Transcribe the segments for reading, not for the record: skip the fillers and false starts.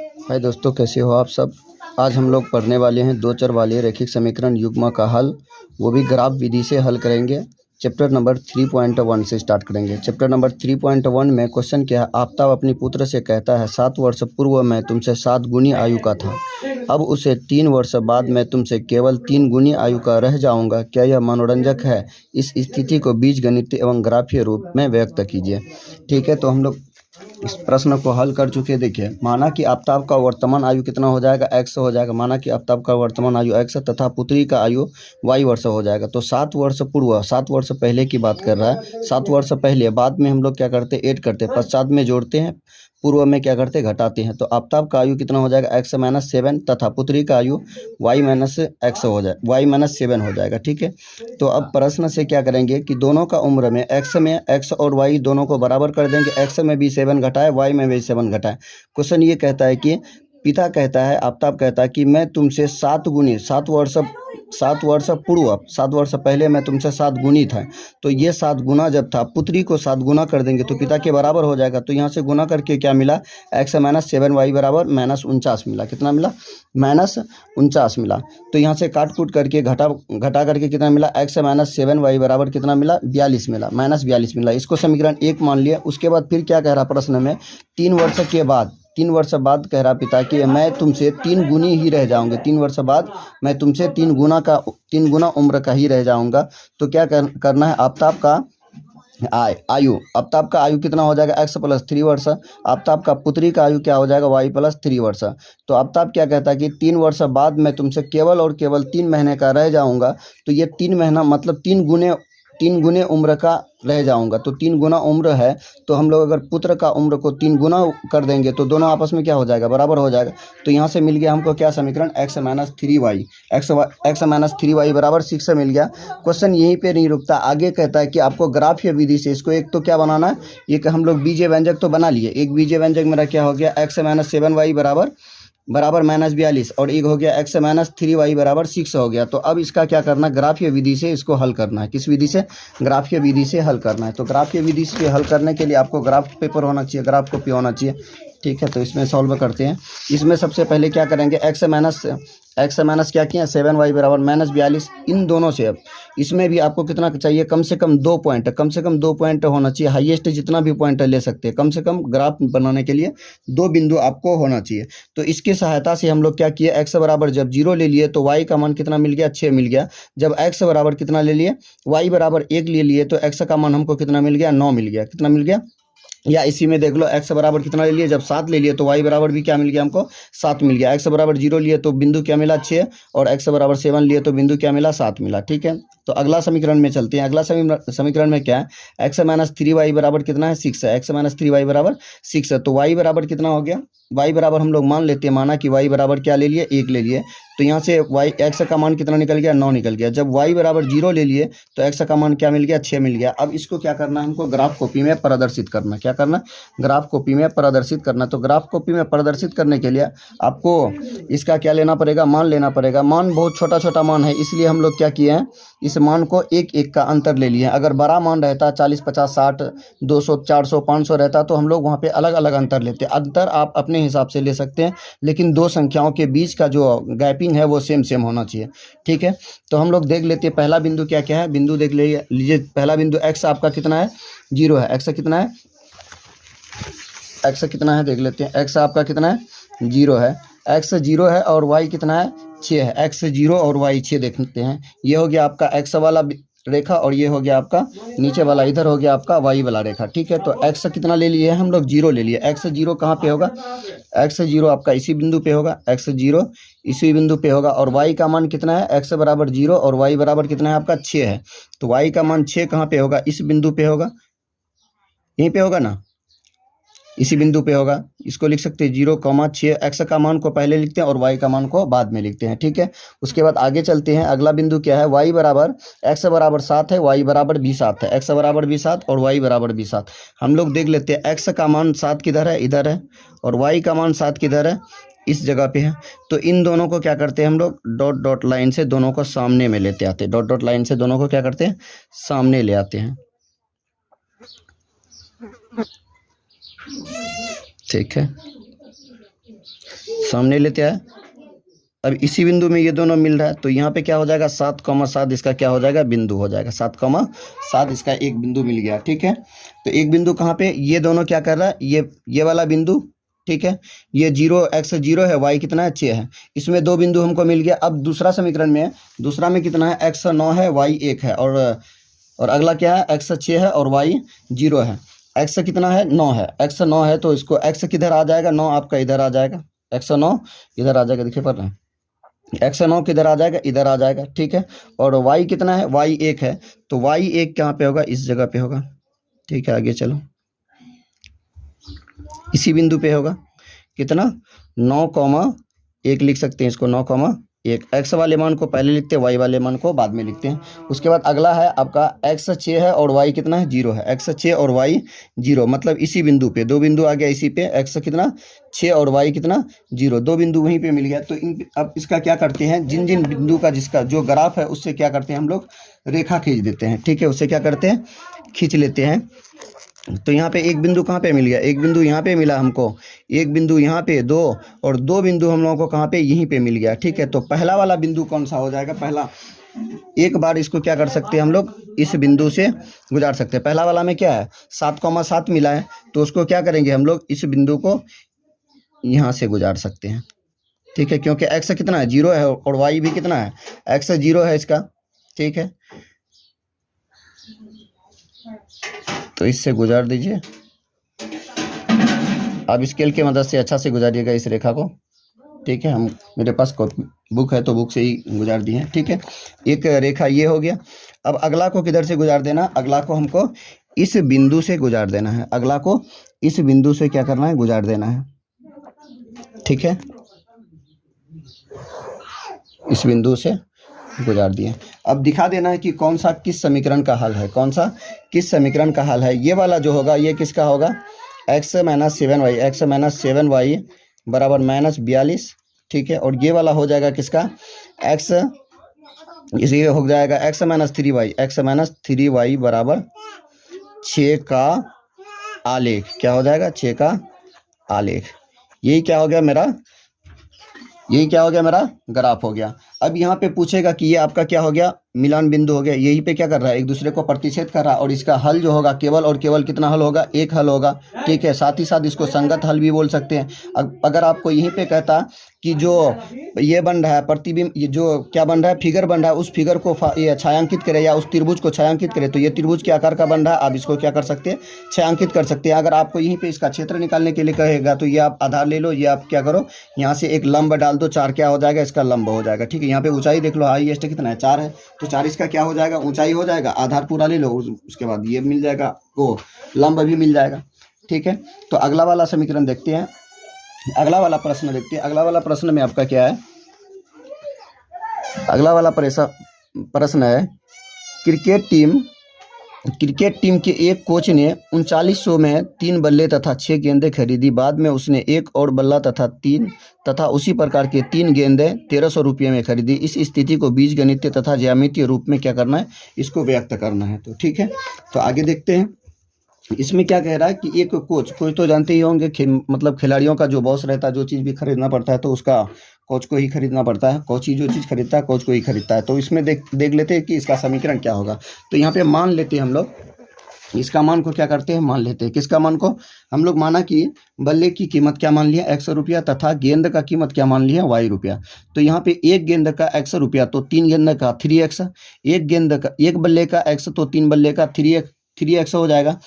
हाय दोस्तों, कैसे हो आप सब। आज हम लोग पढ़ने वाले हैं दो चर वाले रैखिक समीकरण युग्म का हल, वो भी ग्राफ विधि से हल करेंगे। चैप्टर नंबर 3.1 से स्टार्ट करेंगे। चैप्टर नंबर 3.1 में क्वेश्चन क्या है। आफताब अपनी पुत्र से कहता है 7 वर्ष पूर्व मैं तुमसे 7 गुनी आयु का था, अब उसे 3 वर्ष बाद मैं तुमसे केवल 3 गुनी आयु का रह जाऊंगा। क्या यह मनोरंजक है? इस स्थिति को बीजगणित एवं ग्राफीय रूप में व्यक्त कीजिए। ठीक है, तो हम लोग इस प्रश्न को हल कर चुके। देखिए, माना कि आफताब का वर्तमान आयु कितना हो जाएगा, x हो जाएगा। माना कि आफताब का वर्तमान आयु x है तथा पुत्री का आयु y वर्ष हो जाएगा। तो 7 वर्ष पूर्व, 7 वर्ष पहले की बात कर रहा है। 7 वर्ष पहले, बाद में हम लोग क्या करते हैं, ऐड करते हैं, पश्चात में जोड़ते हैं, पूर्व में क्या करते हैं, घटाते हैं। तो आफताब का आयु कितना हो जाएगा, x-7 तथा पुत्री का आयु y-x हो जाए, y-7 हो जाएगा। ठीक है, तो अब प्रश्न से क्या करेंगे कि दोनों का उम्र में x और y दोनों को बराबर कर देंगे। x में भी 7 घटाए, y में भी 7 घटाए। क्वेश्चन ये कहता है कि पिता कहता है, आफताब कहता है कि मैं तुमसे 7 गुनी, 7 वर्ष पूर्व, 7 वर्ष पहले मैं तुमसे 7 गुनी था। तो ये 7 गुना जब था, पुत्री को 7 गुना कर देंगे तो पिता के बराबर हो जाएगा। तो यहाँ से गुना करके क्या मिला, x-7y बराबर -49 मिला। कितना मिला, -49 मिला। तो यहाँ से काट कूट करके घटा करके कितना मिला, x-7y बराबर कितना मिला, 42 मिला, -42 मिला। इसको समीकरण 1 मान लिया। उसके बाद फिर क्या कह रहा प्रश्न में, 3 वर्ष के बाद, 3 वर्ष बाद कह रहा पिता कि मैं तुमसे 3 गुनी ही रह जाऊंगे। 3 वर्ष बाद मैं तुमसे 3 गुना उम्र का ही रह जाऊंगा। तो क्या करना है, आफताब का आयु, आफताब का आयु कितना हो जाएगा, x + 3 वर्ष। आफताब का पुत्री का आयु क्या हो जाएगा, y + 3 वर्ष। तो आफताब क्या कहता है कि 3 वर्ष बाद मैं तुमसे केवल और केवल 3 महीने का रह जाऊंगा। तो ये 3 महीना मतलब 3 गुने उम्र का रह जाऊंगा। तो 3 गुना उम्र है, तो हम लोग अगर पुत्र का उम्र को 3 गुना कर देंगे तो दोनों आपस में क्या हो जाएगा, बराबर हो जाएगा। तो यहाँ से मिल गया हमको क्या समीकरण, x-3y, x-3y बराबर 6 से मिल गया। क्वेश्चन यहीं पे नहीं रुकता, आगे कहता है कि आपको ग्राफीय विधि से इसको एक तो क्या बनाना है, एक हम लोग बीजीय व्यंजक तो बना लिए। एक बीजीय व्यंजक मेरा क्या हो गया, x-7y बराबर -42, और एक हो गया x-3y बराबर 6 हो गया। तो अब इसका क्या करना, ग्राफीय विधि से इसको हल करना है। किस विधि से, ग्राफीय विधि से हल करना है। तो ग्राफीय विधि से हल करने के लिए आपको ग्राफ पेपर होना चाहिए, ग्राफ कॉपी होना चाहिए। ठीक है, तो इसमें सॉल्व करते हैं। इसमें सबसे पहले क्या करेंगे, x क्या किया, 7y बराबर -42। इन दोनों से अब इसमें भी आपको कितना चाहिए, कम से कम 2 पॉइंट, कम से कम 2 पॉइंट होना चाहिए। हाईएस्ट जितना भी पॉइंट ले सकते हैं, कम से कम ग्राफ बनाने के लिए 2 बिंदु आपको होना चाहिए। तो इसकी सहायता से हम लोग क्या किए, x बराबर जब 0 ले लिए तो y का मान कितना मिल गया, 6 मिल गया। जब x बराबर कितना ले लिए, y बराबर 1 ले लिए तो x का मान हमको कितना मिल गया, 9 मिल गया। कितना मिल गया, या इसी में देख लो, x बराबर कितना ले लिए, जब 7 ले लिए तो y बराबर भी क्या मिल गया हमको, 7 मिल गया। x बराबर 0 लिए तो बिंदु क्या मिला, 6, और x बराबर 7 लिए तो बिंदु क्या मिला, 7 मिला। ठीक है, तो अगला समीकरण में चलते हैं। अगला समीकरण में क्या है, x-3y बराबर कितना है, 6 है। x-3y बराबर 6 है। तो y बराबर कितना हो गया, y बराबर हम लोग मान लेते हैं, माना कि y बराबर क्या ले लिए, 1 ले लिए। तो यहाँ से x का मान कितना निकल गया, 9 निकल गया। जब y बराबर 0 ले लिए तो x का मान क्या मिल गया, 6 मिल गया। अब इसको क्या करना है, हमको ग्राफ कॉपी में प्रदर्शित करना। क्या करना, ग्राफ कॉपी में प्रदर्शित करना। तो ग्राफ कॉपी में प्रदर्शित करने के लिए आपको इसका क्या लेना पड़ेगा, मान लेना पड़ेगा। मान बहुत छोटा छोटा मान है, इसलिए हम लोग क्या किए हैं, इस मान को एक एक का अंतर ले लिए। अगर बड़ा मान रहता 40, 50, 60, 200, 400, 500 रहता तो हम लोग वहाँ पे अलग अलग अंतर लेते। अंतर आप अपने हिसाब से ले सकते हैं, लेकिन दो संख्याओं के बीच का जो गैपिंग है वो सेम होना चाहिए। ठीक है, तो हम लोग देख लेते हैं पहला बिंदु क्या क्या है। बिंदु देख लीजिए, पहला बिंदु x आपका कितना है, 0 है। x कितना है, x कितना है देख लेते हैं। x आपका कितना है, 0 है। x 0 है और y कितना है, 6 है। x 0 और y 6 देख लेते हैं। ये हो गया आपका x वाला रेखा, और ये हो गया आपका नीचे वाला, इधर हो गया आपका y वाला रेखा। ठीक है, तो x कितना ले लिए हम लोग, 0 ले लिए। x 0 कहाँ पे होगा, x 0 आपका इसी बिंदु पे होगा, x 0 इसी बिंदु पे होगा। और y का मान कितना है, x बराबर 0 और y बराबर कितना है आपका, 6 है। तो y का मान 6 कहाँ पे होगा, इस बिंदु पे होगा, यहीं पे होगा ना, इसी बिंदु पे होगा। इसको लिख सकते हैं 0,6। x का मान को पहले लिखते हैं और y का मान को बाद में लिखते हैं। ठीक है, उसके बाद आगे चलते हैं। अगला बिंदु क्या है, y बराबर, x बराबर 7 है, y बराबर भी 7 है। x बराबर भी 7 और y बराबर भी 7। हम लोग देख लेते हैं x का मान 7 किधर है, इधर है, और y का मान 7 किधर है, इस जगह पे है। तो इन दोनों को क्या करते हैं हम लोग, डॉट डॉट लाइन से दोनों को सामने में लेते आते हैं। डॉट डॉट लाइन से दोनों को क्या करते हैं, सामने ले आते हैं। ठीक है, सामने लेते हैं। अब इसी बिंदु में ये दोनों मिल रहा है, तो यहाँ पे क्या हो जाएगा 7,7 इसका क्या हो जाएगा बिंदु हो जाएगा। 7,7 इसका एक बिंदु मिल गया। ठीक है, तो एक बिंदु कहाँ पे, ये दोनों क्या कर रहा है, ये वाला बिंदु। ठीक है, ये 0 x 0 है, y कितना है 6 है, इसमें दो बिंदु हमको मिल गया। अब दूसरा समीकरण में, दूसरा में कितना है, x 9 है, y 1 है, और अगला क्या है, x 6 है और y 0 है। x कितना है 9 है, x 9 है, तो इसको x किधर आ जाएगा, 9 आपका इधर आ जाएगा, x 9 इधर आ जाएगा, देखिए पढ़ रहे हैं, x 9 किधर आ जाएगा, इधर आ जाएगा। ठीक है, और y कितना है, y 1 है, तो y 1 कहाँ पे होगा, इस जगह पे होगा। ठीक है, आगे चलो, इसी बिंदु पे होगा, कितना 9,1 लिख सकते हैं इसको, 9,1। x वाले मान को पहले लिखते हैं, y वाले मान को बाद में लिखते हैं। उसके बाद अगला है आपका x 6 है और y कितना है 0 है, x 6 और y 0, मतलब इसी बिंदु पे, दो बिंदु आ गया इसी पे, x कितना 6 और y कितना 0, दो बिंदु वहीं पे मिल गया। तो अब इसका क्या करते हैं, जिन जिन बिंदु का जिसका जो ग्राफ है उससे क्या करते हैं हम लोग, रेखा खींच देते हैं। ठीक है, उससे क्या करते हैं, खींच लेते हैं। तो यहाँ पे एक बिंदु कहाँ पे मिल गया, एक बिंदु यहाँ पे मिला हमको, एक बिंदु यहाँ पे, दो, और दो बिंदु हम लोगों को कहाँ पे, यहीं पे मिल गया। ठीक है, तो पहला वाला बिंदु कौन सा हो जाएगा, पहला, एक बार इसको क्या कर सकते हैं हम लोग, इस बिंदु से गुजार सकते हैं। पहला वाला में क्या है 7,7 मिला है, तो उसको क्या करेंगे हम लोग, इस बिंदु को यहाँ से गुजार सकते हैं। ठीक है, क्योंकि x कितना है 0 है और y भी कितना है, x 0 है इसका। ठीक है, तो इससे गुजार दीजिए, आप स्केल की मदद से अच्छा से गुजारिएगा इस रेखा को। ठीक है, हम मेरे पास बुक है तो बुक से ही गुजार दी है। ठीक है, एक रेखा ये हो गया। अब अगला को किधर से गुजार देना, अगला को हमको इस बिंदु से गुजार देना है, अगला को इस बिंदु से क्या करना है, गुजार देना है। ठीक है, इस बिंदु से गुजार दिए। अब दिखा देना है कि कौन सा किस समीकरण का हल है, कौन सा किस समीकरण का हल है। ये वाला जो होगा ये किसका होगा, x - 7y, x - 7y बराबर -42। ठीक है, और ये वाला हो जाएगा किसका, x, इसी हो जाएगा x - 3y, x - 3y बराबर 6 का आलेख। क्या हो जाएगा, 6 का आलेख। यही क्या हो गया मेरा, यही क्या हो गया मेरा ग्राफ हो गया। अब यहाँ पे पूछेगा कि ये आपका क्या हो गया, मिलान बिंदु हो गया। यहीं पे क्या कर रहा है, एक दूसरे को प्रतिच्छेद कर रहा है, और इसका हल जो होगा केवल और केवल कितना हल होगा, एक हल होगा। ठीक है, साथ ही साथ इसको संगत हल भी बोल सकते हैं। अगर आपको यहीं पे कहता कि जो ये बन रहा है प्रतिबिंब, ये जो क्या बन रहा है, फिगर बन रहा है, उस फिगर को ये छायांकित करे या उस त्रिभुज को छायांकित करे, तो ये त्रिभुज के आकार का बन रहा है, आप इसको क्या कर सकते हैं, छायांकित कर सकते हैं। अगर आपको यहीं पे इसका क्षेत्र निकालने के लिए कहेगा तो ये आप आधार ले लो, ये आप क्या करो, यहाँ से एक लंब डाल दो, 4 क्या हो जाएगा, इसका लंब हो जाएगा। ठीक है, यहाँ पे ऊंचाई देख लो, हाईएस्ट कितना है 4 है, तो 4 इसका क्या हो जाएगा, ऊंचाई हो जाएगा। आधार पूरा ले लो, उसके बाद ये मिल जाएगा, वो लंब भी मिल जाएगा। ठीक है, तो अगला वाला समीकरण देखते हैं, अगला वाला प्रश्न देखते हैं। अगला वाला प्रश्न में आपका क्या है, अगला वाला प्रश्न है, क्रिकेट टीम के एक कोच ने 3900 में 3 बल्ले तथा 6 गेंदें खरीदी। बाद में उसने एक और बल्ला तथा उसी प्रकार के 3 गेंदें 1300 रुपये में खरीदी। इस स्थिति को बीजगणितीय तथा ज्यामितीय रूप में क्या करना है, इसको व्यक्त करना है। तो ठीक है, तो आगे देखते हैं। इसमें क्या कह रहा है कि एक कोच तो जानते ही होंगे, मतलब खिलाड़ियों का जो बॉस रहता है, जो चीज़ भी खरीदना पड़ता है तो उसका कोच को ही खरीदना पड़ता है, कोच ही जो चीज़ खरीदता है कोच को ही खरीदता है। तो इसमें देख लेते हैं कि इसका समीकरण क्या होगा। तो यहाँ पे मान लेते हैं हम लोग, इसका मान को क्या करते हैं, मान लेते हैं। किसका मान को, हम लोग माना कि बल्ले की कीमत क्या मान लिया, 100 रुपया, तथा गेंद का कीमत क्या मान लिया, y रुपया। तो यहाँ पे एक गेंद का 100 रुपया, तो 3 गेंद का 3x, एक बल्ले का x, तो 3 बल्ले का 3x हो जाएगा।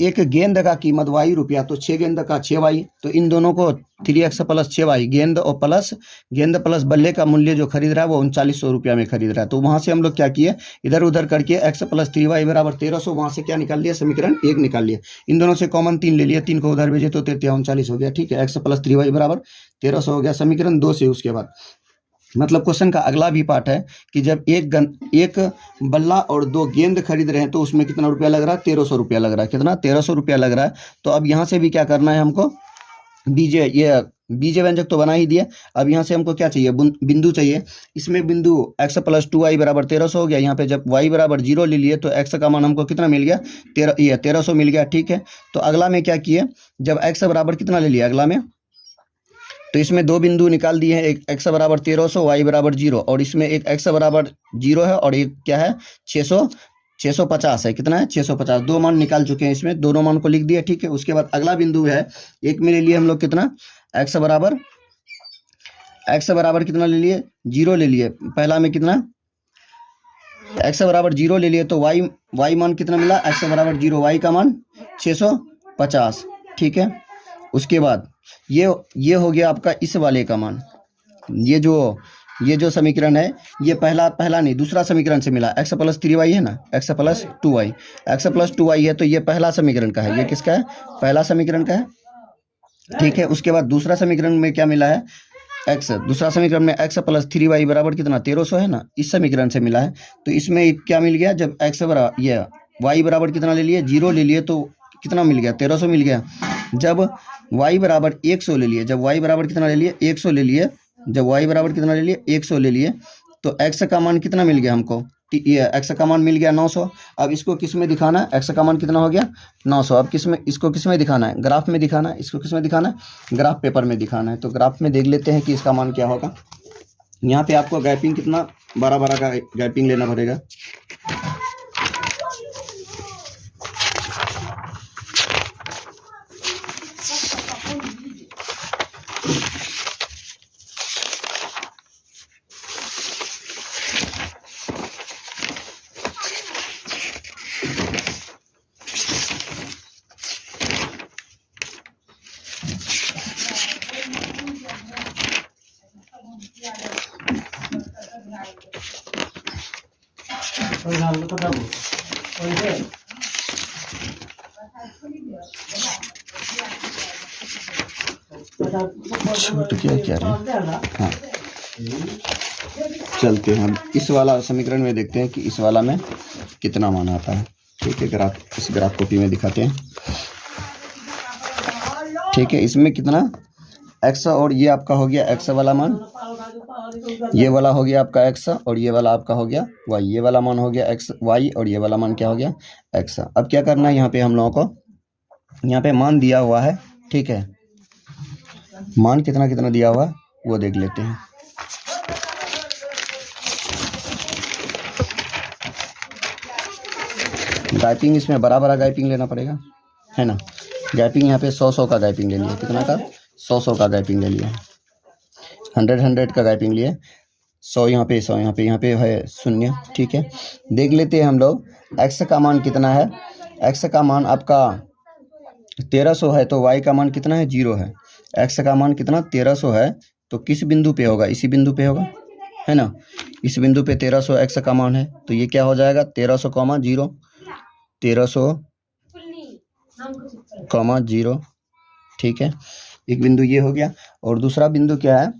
एक गेंद का कीमत y रुपया, तो 6 गेंद का 6y, तो इन दोनों को 3x प्लस 6y, गेंद प्लस बल्ले का मूल्य जो खरीद रहा है वो 3900 रुपया में खरीद रहा है। तो वहां से हम लोग क्या किए, इधर उधर करके x प्लस 3y बराबर 1300, वहां से क्या निकाल लिया, समीकरण 1 निकाल लिया। इन दोनों से कॉमन 3 ले लिया, 3 को उधर भेजे तो 39 हो गया। ठीक है, x प्लस 3y बराबर 1300 हो गया, समीकरण 2 से। उसके बाद मतलब क्वेश्चन का अगला भी पार्ट है कि जब एक बल्ला और 2 गेंद खरीद रहे हैं तो उसमें कितना रुपया लग रहा है, 1300 रुपया लग रहा है। कितना, 1300 रुपया लग रहा है। तो अब यहाँ से भी क्या करना है हमको, बीजे व्यंजक तो बना ही दिया। अब यहाँ से हमको क्या चाहिए, बिंदु चाहिए। इसमें बिंदु x प्लस 2y बराबर 1300 हो गया। यहाँ पे जब y बराबर 0 ले लिए तो x का मान हमको कितना मिल गया, 1300 मिल गया। ठीक है, तो अगला में क्या किए, जब x बराबर कितना ले लिया, अगला में तो इसमें दो बिंदु निकाल दिए हैं, एक x बराबर 1300 y बराबर 0, और इसमें एक x बराबर 0 है और एक क्या है 650 है। कितना है 650। दो मान निकाल चुके हैं, इसमें दोनों मान को लिख दिया। ठीक है, उसके बाद अगला बिंदु है, एक में ले लिए हम लोग कितना x बराबर कितना ले लिए 0 ले लिए। पहला में कितना x बराबर 0 ले लिए, तो y मान कितना मिला x बराबर 0, y का मान 650। ठीक है, उसके बाद ये हो गया आपका इस वाले का मान। ये जो समीकरण है, ये पहला नहीं दूसरा समीकरण से मिला। x प्लस 3y है ना, x प्लस 2y है, तो ये पहला समीकरण का है। ये किसका है, पहला समीकरण का है। ठीक है, उसके बाद दूसरा समीकरण में क्या मिला है दूसरा समीकरण में x प्लस 3y बराबर कितना 1300 है ना, इस समीकरण से मिला है। तो इसमें क्या मिल गया, जब x बराबर ये y बराबर कितना ले लिए 0 ले लिए, तो कितना मिल गया 1300 मिल गया। जब y बराबर 100 ले लिए, जब y बराबर कितना ले लिए 100 ले लिए, जब y बराबर कितना ले लिए 100 ले लिए, तो x का मान कितना मिल गया हमको, ये x का मान मिल गया 900। अब इसको किस में दिखाना है, x का मान कितना हो गया 900। अब इसको किस में दिखाना है, ग्राफ में दिखाना है। इसको किस में दिखाना है, ग्राफ पेपर में दिखाना है। तो ग्राफ में देख लेते हैं कि इसका मान क्या होगा। यहाँ पे आपको गैपिंग कितना 12 का गैपिंग लेना पड़ेगा। छूट गया क्या रे, हाँ चलते हैं हम इस वाला समीकरण में देखते हैं कि इस वाला में कितना मान आता है। ठीक है, ग्राफ इस ग्राफ कॉपी में दिखाते हैं। ठीक है, इसमें कितना x और ये आपका हो गया x वाला मान, ये वाला हो गया आपका x और ये वाला आपका हो गया y। ये वाला मान हो गया x y और ये वाला मान क्या हो गया x। अब क्या करना है, यहाँ पे हम लोगों को यहाँ पे मान दिया हुआ है। ठीक है, मान कितना कितना दिया हुआ है वो देख लेते हैं। गैपिंग इसमें बड़ा गैपिंग लेना पड़ेगा, है ना। गैपिंग यहाँ पे 100 का गैपिंग ले लिया, कितना का 100 का गैपिंग ले लिया, 100 का गैपिंग लिए। 100 यहाँ पे 100 यहाँ पे है 0। ठीक है, देख लेते हैं हम लोग x का मान कितना है। x का मान आपका 1300 है, तो y का मान कितना है 0 है। x का मान कितना 1300 है, तो किस बिंदु पे होगा, इसी बिंदु पे होगा, है ना। इस बिंदु पे 1300 x का मान है, तो ये क्या हो जाएगा 1300 कॉमा 0, 1300 कॉमा 0। ठीक है, एक बिंदु ये हो गया। और दूसरा बिंदु क्या है,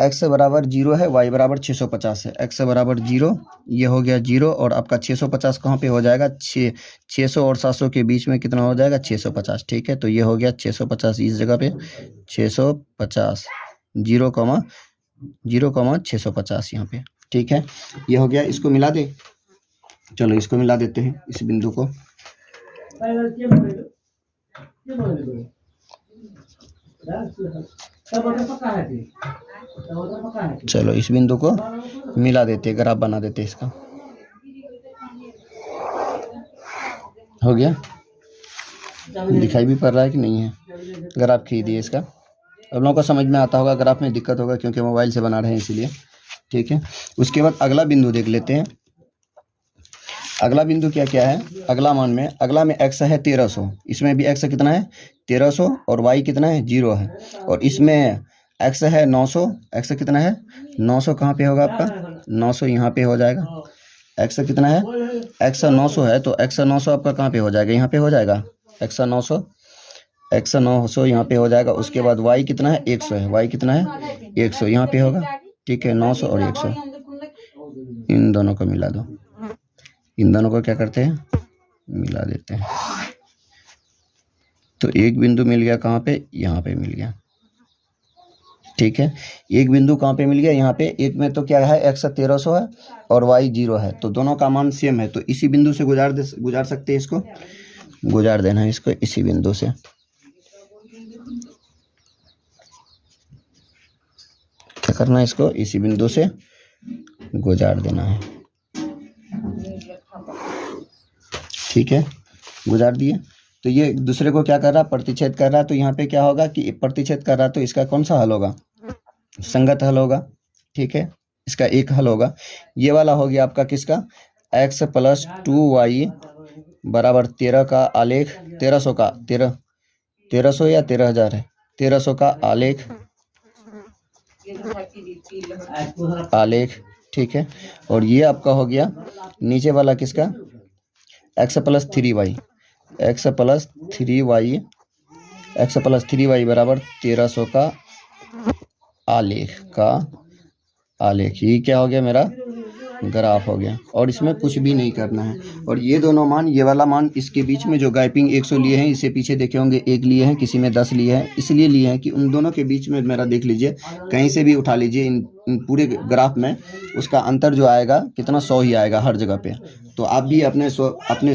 x बराबर 0 है, y बराबर 650 है। x बराबर 0, ये हो गया 0, और आपका 650 कहाँ पे हो जाएगा 600 और 700 के बीच में कितना हो जाएगा 650। ठीक है, तो ये हो गया 650 इस जगह पे 650, 0 कॉमा 650 यहाँ पे। ठीक है, ये हो गया। इसको मिला दे, चलो इसको मिला देते हैं इस बिंदु को। चलो इस बिंदु को मिला देते, ग्राफ बना देते इसका। हो गया, दिखाई भी पड़ रहा है कि नहीं है, ग्राफ खींच दिए इसका। अब लोगों को समझ में आता होगा, ग्राफ में दिक्कत होगा क्योंकि मोबाइल से बना रहे हैं इसीलिए। ठीक है, उसके बाद अगला बिंदु देख लेते हैं। अगला बिंदु क्या क्या है, अगला में x है 1300, इसमें भी x कितना है 1300 और y कितना है 0 है। और इसमें x है 900, x कितना है 900, कहाँ पे होगा आपका 900 यहाँ पे हो जाएगा। x कितना है x 900 है, तो x 900 आपका कहाँ पे हो जाएगा, यहाँ पे हो जाएगा x 900 यहाँ पे हो जाएगा। उसके बाद y कितना है 100 है, y कितना है 100 यहाँ पे होगा। ठीक है, 900 और 100 इन दोनों को मिला दो, इन दोनों को क्या करते हैं मिला देते हैं। तो एक बिंदु मिल गया कहाँ पे, यहाँ पे मिल गया। ठीक है, एक बिंदु कहाँ पे मिल गया, यहाँ पे। एक में तो क्या है x 1300 है और y 0 है, तो दोनों का मान सेम है, तो इसी बिंदु से गुजार सकते हैं, इसको गुजार देना है इसको इसी बिंदु से। क्या करना है, इसको इसी बिंदु से गुजार देना है। ठीक है, गुजार दिए। तो ये दूसरे को क्या कर रहा है, प्रतिच्छेद कर रहा है। तो यहाँ पे क्या होगा कि प्रतिच्छेद कर रहा है तो इसका कौन सा हल होगा, संगत हल होगा। ठीक है, इसका एक हल होगा। ये वाला हो गया आपका किसका, x + 2y बराबर 13 का आलेख, 1300 का 1300 या 13,000 है, 1300 का आलेख। ठीक है, और ये आपका हो गया नीचे वाला किसका, x + 3y, x + 3y बराबर 1300 का आलेख। ये क्या हो गया, मेरा ग्राफ हो गया। और इसमें कुछ भी नहीं करना है। और ये दोनों मान, ये वाला मान, इसके बीच में जो गैपिंग 100 लिए हैं, इससे पीछे देखे होंगे 1 लिए हैं, किसी में 10 लिए हैं। इसलिए लिए हैं कि उन दोनों के बीच में मेरा देख लीजिए, कहीं से भी उठा लीजिए इन पूरे ग्राफ में उसका अंतर जो आएगा कितना, 100 ही आएगा हर जगह पे। तो आप भी अपने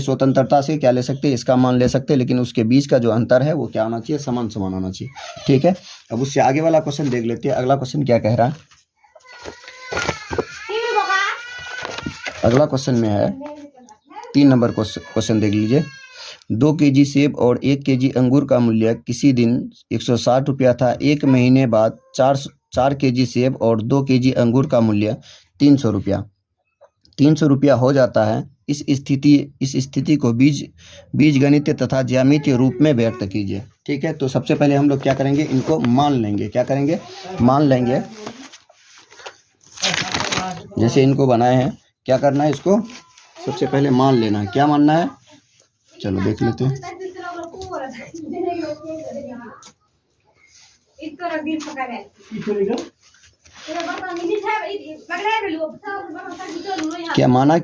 स्वतंत्रता से क्या ले सकते हैं, इसका मान ले सकते हैं, लेकिन उसके बीच का जो अंतर है वो क्या होना चाहिए, समान समान होना चाहिए। ठीक है, अब उससे आगे वाला क्वेश्चन देख लेते हैं। अगला क्वेश्चन क्या कह रहा है, अगला क्वेश्चन में है 3 नंबर क्वेश्चन देख लीजिए। 2 केजी सेब और 1 केजी अंगूर का मूल्य किसी दिन 160 रुपया था। 1 महीने बाद 4 केजी सेब और 2 केजी अंगूर का मूल्य 300 रुपया हो जाता है। इस स्थिति को बीजगणितीय तथा ज्यामितीय रूप में व्यक्त कीजिए। ठीक है, तो सबसे पहले हम लोग क्या करेंगे, इनको मान लेंगे। क्या करेंगे, मान लेंगे। जैसे इनको बनाए हैं, क्या करना है, इसको सबसे पहले मान लेना है। क्या मानना है, चलो देख लेते हैं। क्या माना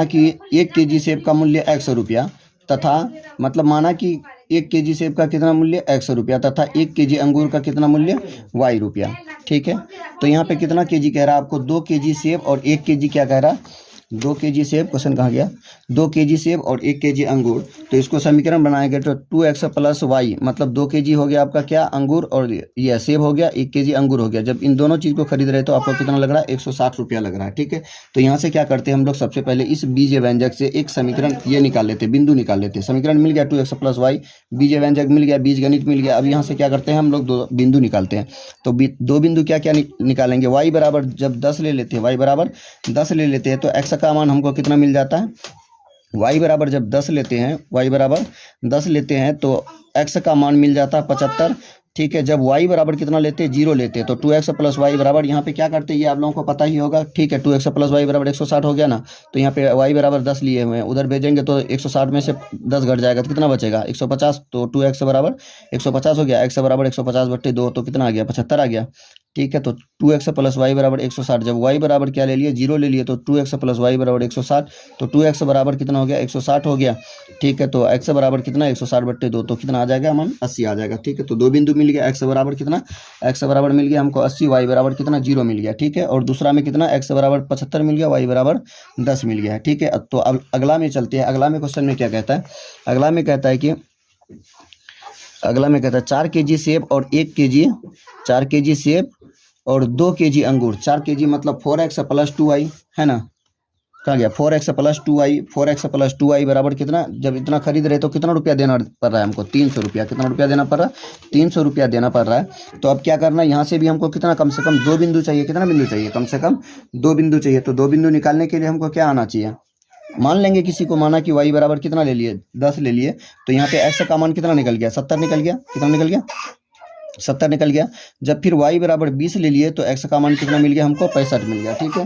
कि 1 केजी सेब का मूल्य 100 रुपया तथा, मतलब माना कि 1 केजी सेब का कितना मूल्य 100 रुपया तथा 1 केजी अंगूर का कितना मूल्य y रुपया। ठीक है, तो यहाँ पे कितना केजी कह रहा है आपको, 2 केजी सेब और 1 केजी क्या कह रहा है, 2 केजी सेब, क्वेश्चन कहाँ गया, 2 केजी सेब और 1 केजी अंगूर। तो इसको समीकरण बनाएंगे तो 2x + y, मतलब 2 केजी हो गया आपका क्या, अंगूर, और यह सेब हो गया, 1 केजी अंगूर हो गया। जब इन दोनों चीज़ को खरीद रहे तो आपको कितना लग रहा है, 160 रुपया लग रहा है। ठीक है, तो यहाँ से क्या करते हैं हम लोग, सबसे पहले इस बीज व्यंजक से एक समीकरण ये निकाल लेते, बिंदु निकाल लेते। समीकरण मिल गया 2x + y, बीज व्यंजक मिल गया, बीज गणित मिल गया। अब यहाँ से क्या करते हैं हम लोग, 2 बिंदु निकालते हैं। तो 2 बिंदु क्या क्या निकालेंगे, y बराबर जब 10 ले लेते हैं, y बराबर 10 ले लेते हैं तो x का मान हमको कितना मिल जाता है, y बराबर जब 10 लेते हैं, y बराबर 10 लेते हैं तो x का मान मिल जाता है 75। ठीक है, जब y बराबर कितना लेते हैं, 0 लेते हैं तो 2x + y बराबर, यहाँ पे क्या करते हैं ये आप लोगों को पता ही होगा। ठीक है, 2x + y बराबर 160 हो गया ना। तो यहाँ पे y बराबर 10 लिए हुए हैं, उधर भेजेंगे तो 160 में से 10 घट जाएगा तो कितना बचेगा, 150। तो 2x बराबर 150 हो गया, x बराबर 150/2 तो कितना आ गया, 75 आ गया। ठीक है, तो 2x + y बराबर 160। जब y बराबर क्या ले लिए, 0 ले लिए, तो 2x + y बराबर 160। तो 2x बराबर कितना हो गया, 160 हो गया। ठीक है, तो x बराबर कितना, 160/2 तो कितना आ जाएगा, मान 80 आ जाएगा। ठीक है, तो 2 बिंदु मिल गया, x बराबर कितना, x बराबर मिल गया हमको 80, y बराबर कितना 0 मिल गया। ठीक है, और दूसरा में कितना, x बराबर 75 मिल गया, y बराबर 10 मिल गया है। ठीक है, तो अब अगला में चलते हैं। अगला में क्वेश्चन में क्या कहता है, अगला में कहता है 4 केजी सेब और 1 केजी, 4 केजी सेब और 2 केजी अंगूर। 4 केजी मतलब 4x + 2y है ना, कहाँ गया, 4x + 2y, 4x + 2y बराबर कितना, जब इतना खरीद रहे तो कितना रुपया देना पड़ रहा है हमको, 300 रुपया। कितना रुपया देना पड़ रहा है, 300 रुपया देना पड़ रहा है। तो अब क्या करना है, यहाँ से भी हमको कितना, कम से कम 2 बिंदु चाहिए। कितना बिंदु चाहिए, कम से कम 2 बिंदु चाहिए। तो 2 बिंदु निकालने के लिए हमको क्या आना चाहिए, मान लेंगे किसी को, माना कि y बराबर कितना ले लिए, 10 ले लिए। तो यहाँ पे x का मान कितना निकल गया, 70 निकल गया। कितना निकल गया, 70 निकल गया। जब फिर y बराबर 20 ले लिए तो x का मान कितना मिल गया हमको, 65 मिल गया। ठीक है,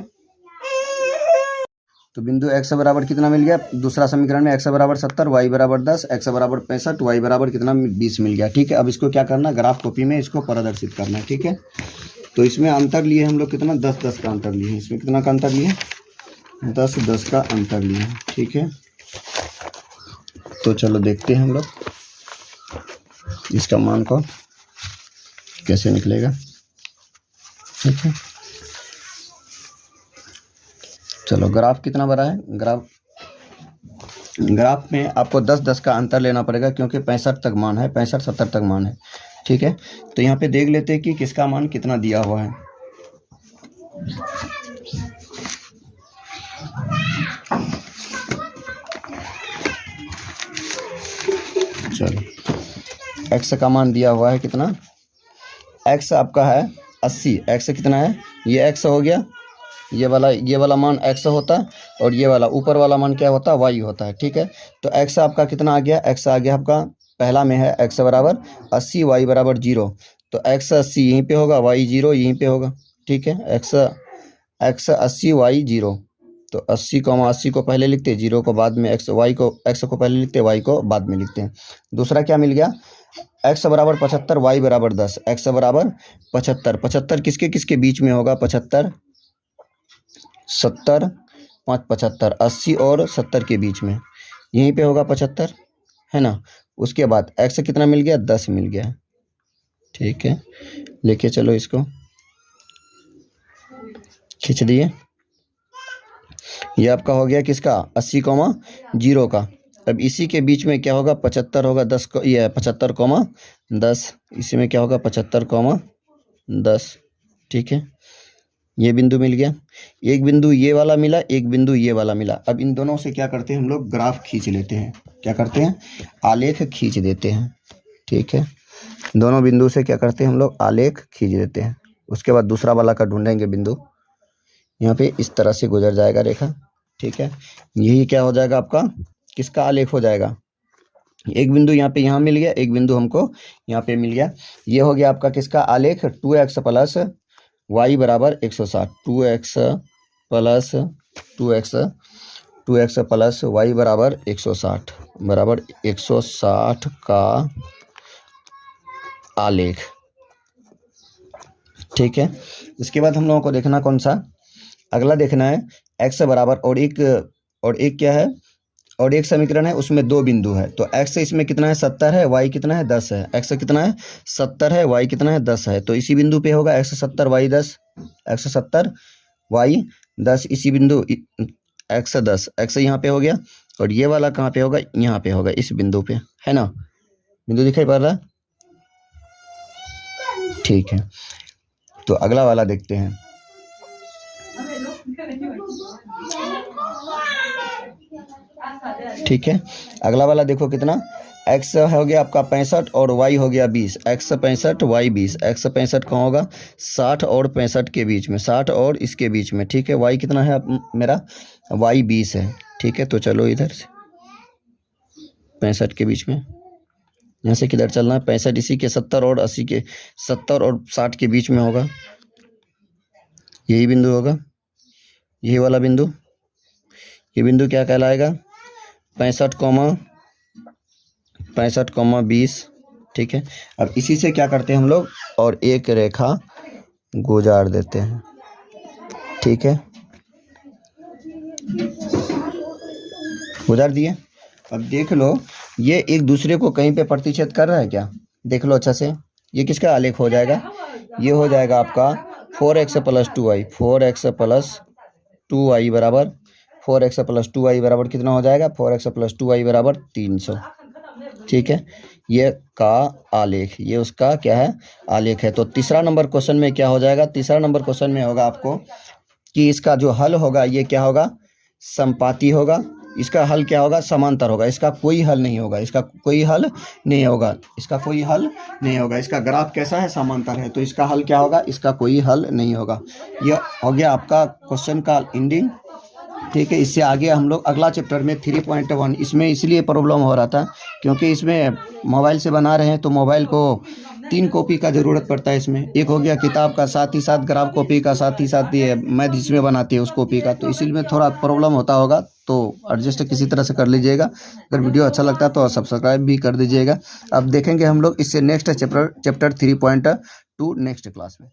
तो बिंदु x बराबर कितना मिल गया, दूसरा समीकरण में x बराबर 70, y बराबर 10, x बराबर 65, y बराबर कितना 20 मिल गया। ठीक है, अब इसको क्या करना, ग्राफ कॉपी में इसको प्रदर्शित करना है। ठीक है, तो इसमें अंतर लिए हम लोग कितना, 10-10 का अंतर लिए हैं। इसमें कितना का अंतर लिए, 10-10 का अंतर लिए हैं। ठीक है, तो चलो देखते हैं हम लोग इसका मान को कैसे निकलेगा। ठीक है, चलो ग्राफ कितना बड़ा है, ग्राफ में आपको 10-10 का अंतर लेना पड़ेगा क्योंकि 65 तक मान है, 65-70 तक मान है। ठीक है, तो यहाँ पे देख लेते हैं कि किसका मान कितना दिया हुआ है। चलो, x का मान दिया हुआ है कितना, x आपका है 80। x कितना है, ये x हो गया, ये वाला मान x होता है, और ये वाला ऊपर वाला मान क्या होता है, y होता है। ठीक है, तो x आपका कितना आ गया, x आ गया आपका पहला में है x बराबर 80, y बराबर 0। तो x 80 यहीं पे होगा, y 0 यहीं पे होगा। ठीक है, x 80 y 0। तो 80 को पहले लिखते हैं, 0 को बाद में, x को पहले लिखते हैं, y को बाद में लिखते हैं। दूसरा क्या मिल गया, x बराबर 75, y बराबर 10। x बराबर 75, 75 किसके किसके बीच में होगा, 75 70 5 75, 80 और 70 के बीच में, यहीं पे होगा 75, है ना। उसके बाद x कितना मिल गया, 10 मिल गया। ठीक है, लेके चलो इसको खींच दिए। ये आपका हो गया किसका, 80,0 का। अब इसी के बीच में क्या होगा, 75 होगा, 10 को, ये 75,10, इसी में क्या होगा, 75,10। ठीक है, ये बिंदु मिल गया। एक बिंदु ये वाला मिला, एक बिंदु ये वाला मिला। अब इन दोनों से क्या करते हैं हम लोग, ग्राफ खींच लेते हैं। क्या करते हैं, आलेख खींच देते हैं। ठीक है, दोनों बिंदु से क्या करते हैं हम लोग, आलेख खींच देते हैं। उसके बाद दूसरा वाला का ढूंढेंगे बिंदु, यहाँ पे इस तरह से गुजर जाएगा रेखा। ठीक है, यही क्या हो जाएगा आपका, किसका आलेख हो जाएगा। एक बिंदु यहाँ पे यहाँ मिल गया, एक बिंदु हमको यहाँ पे मिल गया। ये हो गया आपका किसका आलेख, 2x प्लस y बराबर 160। 2x प्लस y बराबर 160 बराबर 160 का आलेख। ठीक है, इसके बाद हम लोगों को देखना कौन सा, अगला देखना है x बराबर, और एक क्या है, और एक समीकरण है, उसमें दो बिंदु है। तो x इसमें कितना है, 70 है, y कितना है, 10 है। x कितना है, 70 है, y कितना है, 10 है। तो इसी बिंदु पे होगा x 70 y 10, x 70 y 10, इसी बिंदु x 10, x यहाँ पे हो गया, और ये वाला कहाँ पे होगा, यहाँ पे होगा, इस बिंदु पे, है ना। बिंदु दिखाई पड़ रहा है। ठीक है, तो अगला वाला देखते हैं। ठीक है, अगला वाला देखो कितना, x हो गया आपका 65 और y हो गया 20। x 65 y 20, x 65 कहाँ होगा, 60 और 65 के बीच में, 60 और इसके बीच में। ठीक है, y कितना है मेरा, y 20 है। ठीक है, तो चलो इधर से 65 के बीच में, यहाँ से किधर चलना है, 65 इसी के 70 और 80 के, 70 और 60 के बीच में होगा, यही बिंदु होगा, यही वाला बिंदु। ये बिंदु क्या कहलाएगा, 65,20। ठीक है, अब इसी से क्या करते हैं हम लोग, और एक रेखा गुजार देते हैं। ठीक है, गुजार दिए। अब देख लो, ये एक दूसरे को कहीं पे प्रतिच्छेद कर रहा है क्या, देख लो अच्छा से। ये किसका आलेख हो जाएगा, ये हो जाएगा आपका 4x plus 2y, 4x plus 2y बराबर, 4x प्लस 2y बराबर कितना हो जाएगा, 4x प्लस 2y बराबर 300। ठीक है, ये का आलेख, ये उसका क्या है, आलेख है। तो तीसरा नंबर क्वेश्चन में क्या हो जाएगा, तीसरा नंबर क्वेश्चन में होगा आपको कि इसका जो हल होगा, ये क्या होगा, संपाती होगा। इसका हल क्या होगा, समांतर होगा। इसका कोई हल नहीं होगा, इसका कोई हल नहीं होगा, इसका कोई हल नहीं होगा। इसका ग्राफ कैसा है, समांतर है, तो इसका हल क्या होगा, इसका कोई हल नहीं होगा। यह हो गया आपका क्वेश्चन का एंडिंग। ठीक है, इससे आगे हम लोग अगला चैप्टर में 3.1, इसमें इसलिए प्रॉब्लम हो रहा था क्योंकि इसमें मोबाइल से बना रहे हैं, तो मोबाइल को 3 कॉपी का ज़रूरत पड़ता है। इसमें एक हो गया किताब का, साथ ही साथ ग्राफ कॉपी का, साथ ही साथ ये मैथ जिसमें बनाती है उस कॉपी का, तो इसीलिए थोड़ा प्रॉब्लम होता होगा, तो एडजस्ट किसी तरह से कर लीजिएगा। अगर वीडियो अच्छा लगता है तो सब्सक्राइब भी कर दीजिएगा। अब देखेंगे हम लोग इससे नेक्स्ट चैप्टर 3.2 नेक्स्ट क्लास में।